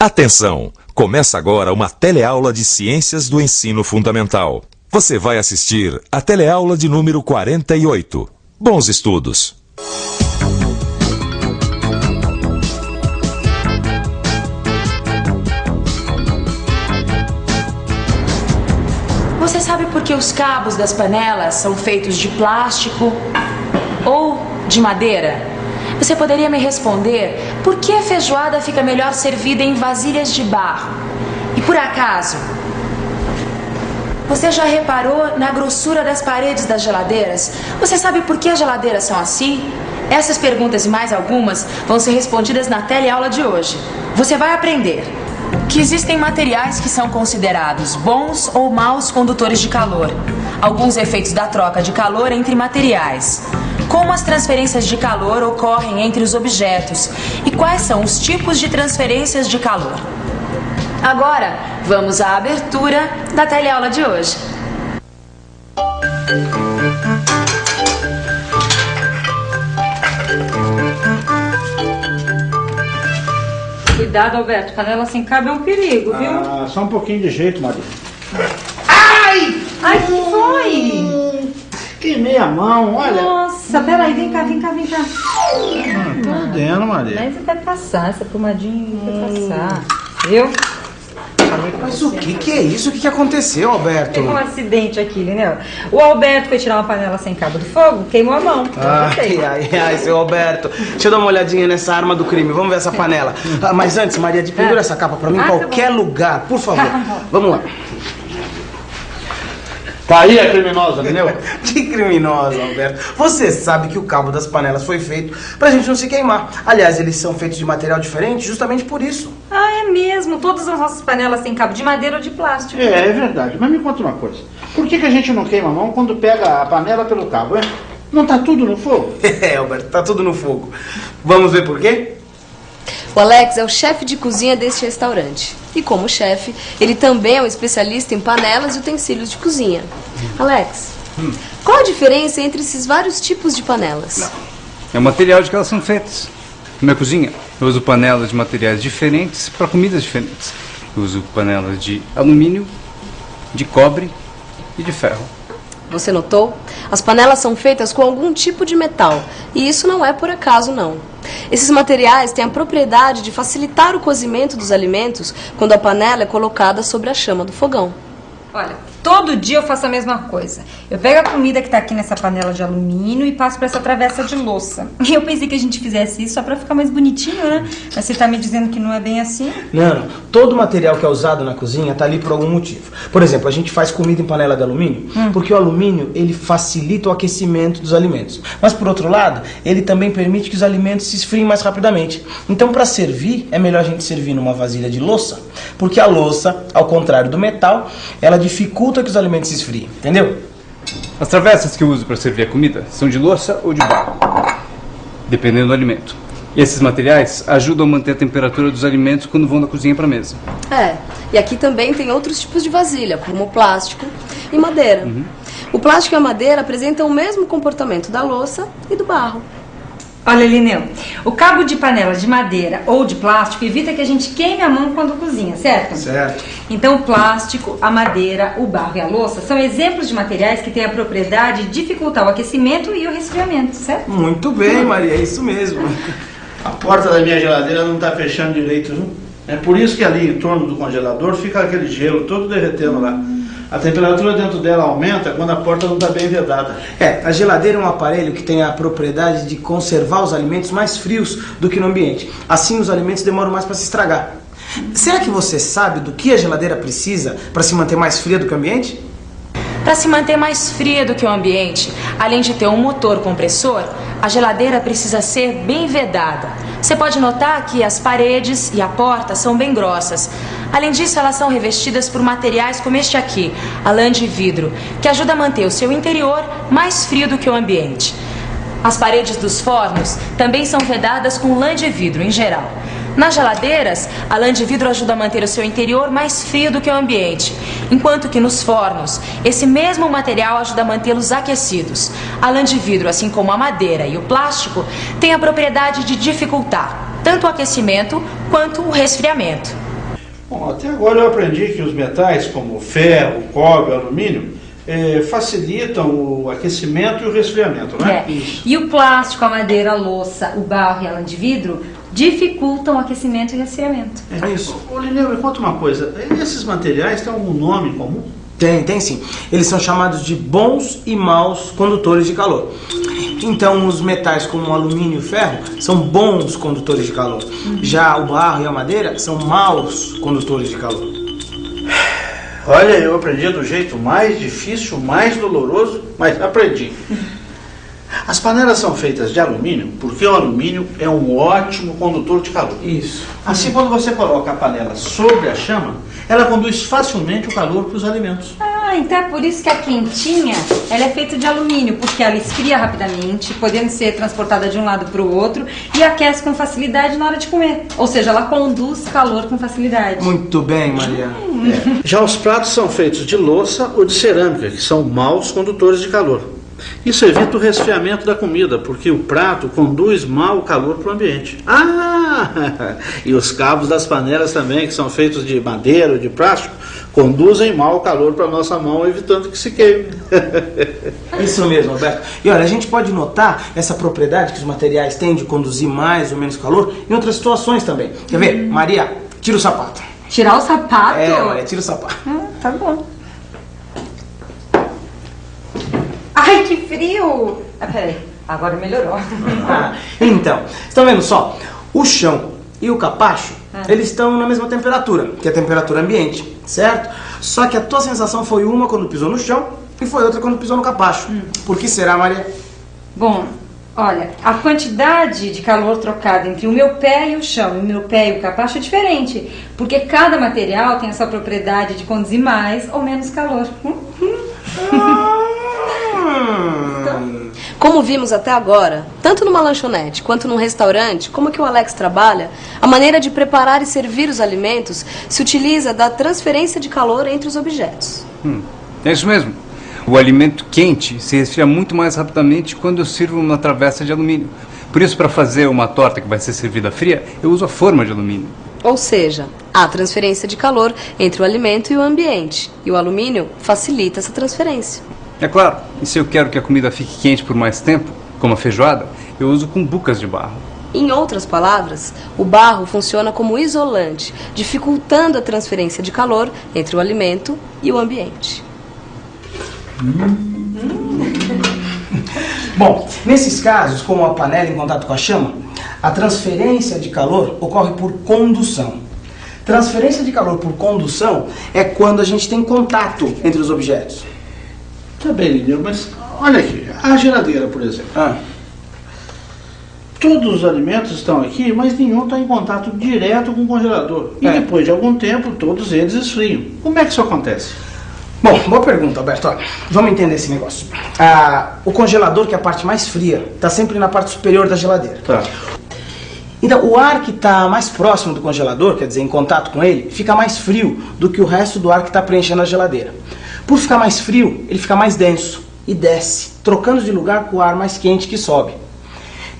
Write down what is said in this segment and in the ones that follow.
Atenção! Começa agora uma teleaula de Ciências do Ensino Fundamental. Você vai assistir a teleaula de número 48. Bons estudos! Você sabe por que os cabos das panelas são feitos de plástico ou de madeira? Você poderia me responder por que a feijoada fica melhor servida em vasilhas de barro? E por acaso, você já reparou na grossura das paredes das geladeiras? Você sabe por que as geladeiras são assim? Essas perguntas e mais algumas vão ser respondidas na teleaula de hoje. Você vai aprender que existem materiais que são considerados bons ou maus condutores de calor, alguns efeitos da troca de calor entre materiais, como as transferências de calor ocorrem entre os objetos e quais são os tipos de transferências de calor. Agora, vamos à abertura da teleaula de hoje. Cuidado, Alberto, panela sem cabo é um perigo, viu? Ah, só um pouquinho de jeito, Maria. Ai! Ai, o que foi? Queimei a mão, olha. Nossa, peraí, vem cá. Tá ardendo, Maria. Mas vai passar, essa pomadinha vai passar, viu? Mas o que é isso? O que aconteceu, Alberto? Teve um acidente aqui, né? O Alberto foi tirar uma panela sem cabo do fogo, queimou a mão. Ai, seu Alberto. Deixa eu dar uma olhadinha nessa arma do crime. Vamos ver essa panela. Mas antes, Maria, pendura essa capa pra mim em qualquer lugar, por favor. Vamos lá. Tá aí a criminosa, entendeu? Que criminosa, Alberto. Você sabe que o cabo das panelas foi feito pra gente não se queimar. Aliás, eles são feitos de material diferente justamente por isso. Ah, é mesmo. Todas as nossas panelas têm cabo de madeira ou de plástico. É verdade. Mas me conta uma coisa. Por que a gente não queima a mão quando pega a panela pelo cabo, hein? Não tá tudo no fogo? É, Alberto, tá tudo no fogo. Vamos ver por quê? O Alex é o chefe de cozinha deste restaurante. E como chefe, ele também é um especialista em panelas e utensílios de cozinha. Alex, qual a diferença entre esses vários tipos de panelas? É o material de que elas são feitas. Na minha cozinha, eu uso panelas de materiais diferentes para comidas diferentes. Eu uso panelas de alumínio, de cobre e de ferro. Você notou? As panelas são feitas com algum tipo de metal. E isso não é por acaso, não. Esses materiais têm a propriedade de facilitar o cozimento dos alimentos quando a panela é colocada sobre a chama do fogão. Olha, todo dia eu faço a mesma coisa. Eu pego a comida que tá aqui nessa panela de alumínio e passo pra essa travessa de louça. E eu pensei que a gente fizesse isso só pra ficar mais bonitinho, né? Mas você tá me dizendo que não é bem assim? Não. Todo material que é usado na cozinha tá ali por algum motivo. Por exemplo, a gente faz comida em panela de alumínio porque o alumínio, ele facilita o aquecimento dos alimentos. Mas, por outro lado, ele também permite que os alimentos se esfriem mais rapidamente. Então, para servir, é melhor a gente servir numa vasilha de louça, porque a louça, ao contrário do metal, ela dificulta que os alimentos se esfriem, entendeu? As travessas que eu uso para servir a comida são de louça ou de barro, dependendo do alimento. E esses materiais ajudam a manter a temperatura dos alimentos quando vão da cozinha para a mesa. E aqui também tem outros tipos de vasilha, como plástico e madeira. O plástico e a madeira apresentam o mesmo comportamento da louça e do barro. Olha, Lineu, o cabo de panela de madeira ou de plástico evita que a gente queime a mão quando cozinha, certo? Certo. Então o plástico, a madeira, o barro e a louça são exemplos de materiais que têm a propriedade de dificultar o aquecimento e o resfriamento, certo? Muito bem, Maria, é isso mesmo. A porta da minha geladeira não tá fechando direito, viu? É por isso que ali em torno do congelador fica aquele gelo todo derretendo lá. A temperatura dentro dela aumenta quando a porta não está bem vedada. A geladeira é um aparelho que tem a propriedade de conservar os alimentos mais frios do que no ambiente. Assim os alimentos demoram mais para se estragar. Será que você sabe do que a geladeira precisa para se manter mais fria do que o ambiente? Para se manter mais fria do que o ambiente, além de ter um motor compressor, a geladeira precisa ser bem vedada. Você pode notar que as paredes e a porta são bem grossas. Além disso, elas são revestidas por materiais como este aqui, a lã de vidro, que ajuda a manter o seu interior mais frio do que o ambiente. As paredes dos fornos também são vedadas com lã de vidro em geral. Nas geladeiras, a lã de vidro ajuda a manter o seu interior mais frio do que o ambiente, enquanto que nos fornos, esse mesmo material ajuda a mantê-los aquecidos. A lã de vidro, assim como a madeira e o plástico, tem a propriedade de dificultar tanto o aquecimento quanto o resfriamento. Bom, até agora eu aprendi que os metais, como o ferro, o cobre, o alumínio, facilitam o aquecimento e o resfriamento, não é? E o plástico, a madeira, a louça, o barro e a lã de vidro dificultam o aquecimento e resfriamento. É isso. Ô, Lineu, me conta uma coisa. Esses materiais têm algum nome comum? Tem sim. Eles são chamados de bons e maus condutores de calor. Então, os metais como o alumínio e o ferro são bons condutores de calor. Já o barro e a madeira são maus condutores de calor. Olha, eu aprendi do jeito mais difícil, mais doloroso, mas aprendi. As panelas são feitas de alumínio porque o alumínio é um ótimo condutor de calor. Isso. Assim, quando você coloca a panela sobre a chama, ela conduz facilmente o calor para os alimentos. Ah, então é por isso que a quentinha ela é feita de alumínio, porque ela esfria rapidamente, podendo ser transportada de um lado para o outro e aquece com facilidade na hora de comer. Ou seja, ela conduz calor com facilidade. Muito bem, Maria. Já os pratos são feitos de louça ou de cerâmica, que são maus condutores de calor. Isso evita o resfriamento da comida, porque o prato conduz mal o calor para o ambiente. Ah! E os cabos das panelas também, que são feitos de madeira ou de plástico, conduzem mal o calor para a nossa mão, evitando que se queime. Isso mesmo, Alberto. E olha, a gente pode notar essa propriedade que os materiais têm de conduzir mais ou menos calor em outras situações também. Quer ver? Maria, tira o sapato. Tirar o sapato? Maria, tira o sapato. Tá bom. Ai, que frio! Ah, peraí, agora melhorou. Então, estão vendo só? O chão e o capacho, eles estão na mesma temperatura, que é a temperatura ambiente, certo? Só que a tua sensação foi uma quando pisou no chão e foi outra quando pisou no capacho. Por que será, Maria? Bom, olha, a quantidade de calor trocada entre o meu pé e o chão, e o meu pé e o capacho é diferente, porque cada material tem essa propriedade de conduzir mais ou menos calor. Como vimos até agora, tanto numa lanchonete quanto num restaurante, como que o Alex trabalha, a maneira de preparar e servir os alimentos se utiliza da transferência de calor entre os objetos. É isso mesmo. O alimento quente se resfria muito mais rapidamente quando eu sirvo uma travessa de alumínio. Por isso, para fazer uma torta que vai ser servida fria, eu uso a forma de alumínio. Ou seja, há transferência de calor entre o alimento e o ambiente, e o alumínio facilita essa transferência. É claro, e se eu quero que a comida fique quente por mais tempo, como a feijoada, eu uso cumbucas de barro. Em outras palavras, o barro funciona como isolante, dificultando a transferência de calor entre o alimento e o ambiente. Bom, nesses casos, como a panela em contato com a chama, a transferência de calor ocorre por condução. Transferência de calor por condução é quando a gente tem contato entre os objetos. Tá bem, Lineu, mas olha aqui, a geladeira, por exemplo. Todos os alimentos estão aqui, mas nenhum está em contato direto com o congelador. E depois de algum tempo, todos eles esfriam. Como é que isso acontece? Bom, boa pergunta, Alberto. Olha, vamos entender esse negócio. O congelador, que é a parte mais fria, está sempre na parte superior da geladeira. Tá. Então, o ar que está mais próximo do congelador, quer dizer, em contato com ele, fica mais frio do que o resto do ar que está preenchendo a geladeira. Por ficar mais frio, ele fica mais denso e desce, trocando de lugar com o ar mais quente que sobe.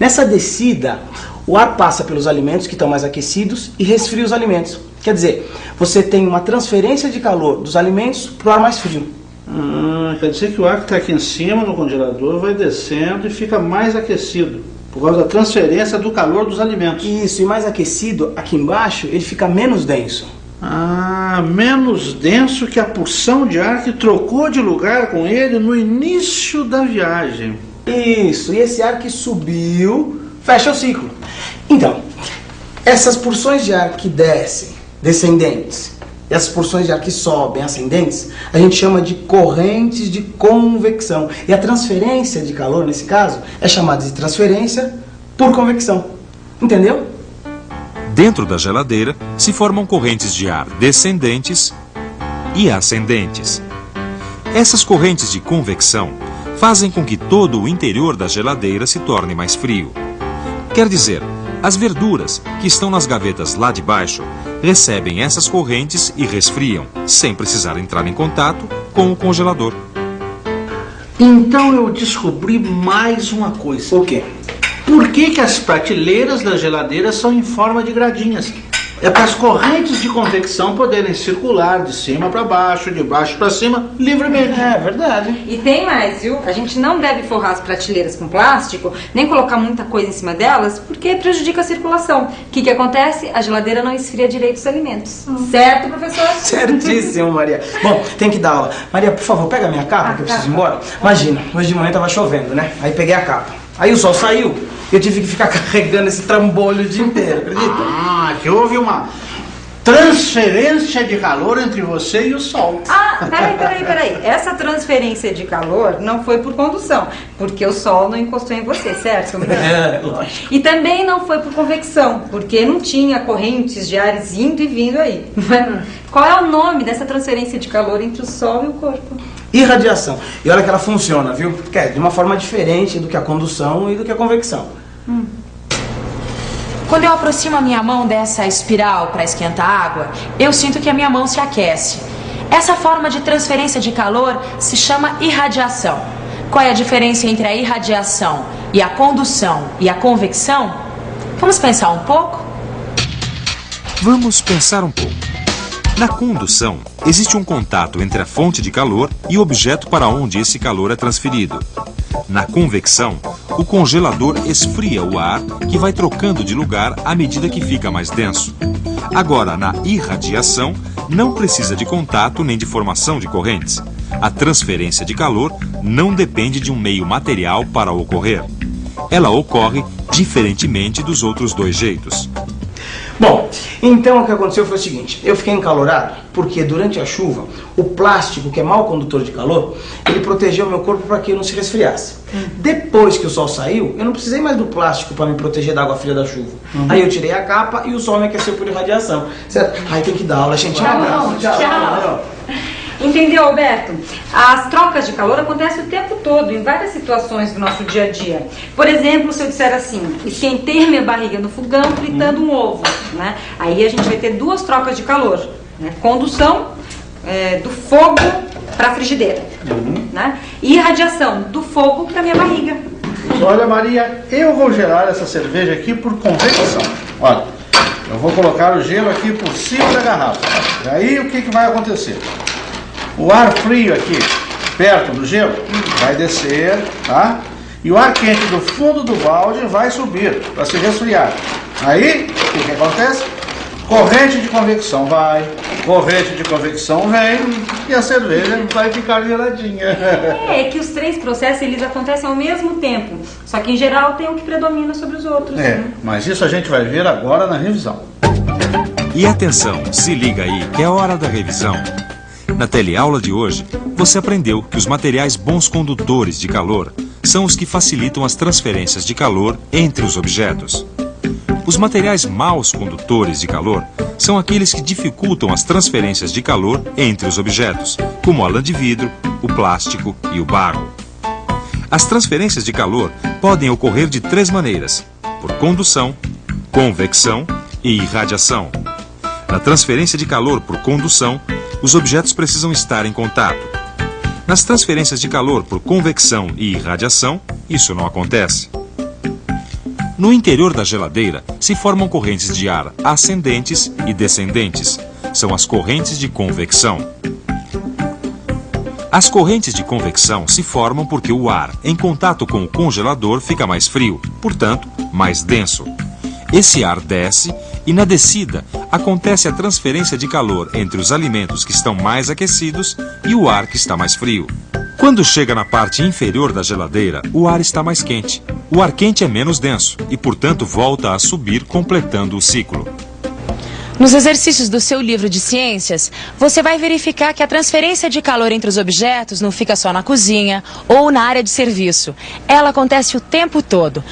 Nessa descida, o ar passa pelos alimentos que estão mais aquecidos e resfria os alimentos. Quer dizer, você tem uma transferência de calor dos alimentos para o ar mais frio. Quer dizer que o ar que está aqui em cima no congelador vai descendo e fica mais aquecido, por causa da transferência do calor dos alimentos. Isso, e mais aquecido, aqui embaixo, ele fica menos denso. Menos denso que a porção de ar que trocou de lugar com ele no início da viagem. Isso, e esse ar que subiu fecha o ciclo. Então, essas porções de ar que descem, descendentes, e essas porções de ar que sobem, ascendentes, a gente chama de correntes de convecção. E a transferência de calor, nesse caso, é chamada de transferência por convecção. Entendeu? Dentro da geladeira se formam correntes de ar descendentes e ascendentes. Essas correntes de convecção fazem com que todo o interior da geladeira se torne mais frio. Quer dizer, as verduras que estão nas gavetas lá de baixo recebem essas correntes e resfriam, sem precisar entrar em contato com o congelador. Então eu descobri mais uma coisa. O quê? Por que as prateleiras da geladeira são em forma de gradinhas? É para as correntes de convecção poderem circular de cima para baixo, de baixo para cima, livremente. É verdade. E tem mais, viu? A gente não deve forrar as prateleiras com plástico, nem colocar muita coisa em cima delas, porque prejudica a circulação. O que acontece? A geladeira não esfria direito os alimentos. Certo, professor? Certíssimo, Maria. Bom, tem que dar aula. Maria, por favor, pega a minha capa, que eu preciso ir embora. Imagina, hoje de manhã tava chovendo, né? Aí peguei a capa. Aí o sol saiu e eu tive que ficar carregando esse trambolho o dia inteiro, acredita? Ah, que houve uma transferência de calor entre você e o sol. Ah, peraí. Essa transferência de calor não foi por condução, porque o sol não encostou em você, certo? É, lógico. E também não foi por convecção, porque não tinha correntes de ares indo e vindo aí. Qual é o nome dessa transferência de calor entre o sol e o corpo? Irradiação. E olha que ela funciona, viu? Porque é de uma forma diferente do que a condução e do que a convecção. Quando eu aproximo a minha mão dessa espiral para esquentar a água, eu sinto que a minha mão se aquece. Essa forma de transferência de calor se chama irradiação. Qual é a diferença entre a irradiação e a condução e a convecção? Vamos pensar um pouco? Vamos pensar um pouco. Na condução, existe um contato entre a fonte de calor e o objeto para onde esse calor é transferido. Na convecção, o congelador esfria o ar que vai trocando de lugar à medida que fica mais denso. Agora, na irradiação, não precisa de contato nem de formação de correntes. A transferência de calor não depende de um meio material para ocorrer. Ela ocorre diferentemente dos outros dois jeitos. Bom, então o que aconteceu foi o seguinte, eu fiquei encalorado porque durante a chuva, o plástico, que é mau condutor de calor, ele protegeu meu corpo para que eu não se resfriasse. Depois que o sol saiu, eu não precisei mais do plástico para me proteger da água fria da chuva. Aí eu tirei a capa e o sol me aqueceu por irradiação. Certo? Aí tem que dar aula, gente. Um abraço. Tchau. Entendeu, Alberto? As trocas de calor acontecem o tempo todo, em várias situações do nosso dia a dia. Por exemplo, se eu disser assim, esquentei minha barriga no fogão fritando um ovo, né? Aí a gente vai ter duas trocas de calor, né? Condução do fogo para a frigideira, né? E irradiação do fogo para minha barriga. Olha, Maria, eu vou gelar essa cerveja aqui por convecção. Olha, eu vou colocar o gelo aqui por cima da garrafa. E aí o que vai acontecer? O ar frio aqui, perto do gelo, vai descer, tá? E o ar quente do fundo do balde vai subir para se resfriar. Aí, o que acontece? Corrente de convecção vai, corrente de convecção vem e a cerveja vai ficar geladinha. É que os três processos, eles acontecem ao mesmo tempo. Só que, em geral, tem um que predomina sobre os outros. Mas isso a gente vai ver agora na revisão. E atenção, se liga aí que é hora da revisão. Na teleaula de hoje, você aprendeu que os materiais bons condutores de calor são os que facilitam as transferências de calor entre os objetos. Os materiais maus condutores de calor são aqueles que dificultam as transferências de calor entre os objetos, como a lã de vidro, o plástico e o barro. As transferências de calor podem ocorrer de três maneiras: por condução, convecção e irradiação. Na transferência de calor por condução, os objetos precisam estar em contato. Nas transferências de calor por convecção e irradiação, isso não acontece. No interior da geladeira se formam correntes de ar ascendentes e descendentes. São as correntes de convecção. As correntes de convecção se formam porque o ar, em contato com o congelador, fica mais frio, portanto, mais denso. Esse ar desce e, na descida, acontece a transferência de calor entre os alimentos que estão mais aquecidos e o ar que está mais frio. Quando chega na parte inferior da geladeira, o ar está mais quente. O ar quente é menos denso e, portanto, volta a subir, completando o ciclo. Nos exercícios do seu livro de ciências, você vai verificar que a transferência de calor entre os objetos não fica só na cozinha ou na área de serviço. Ela acontece o tempo todo.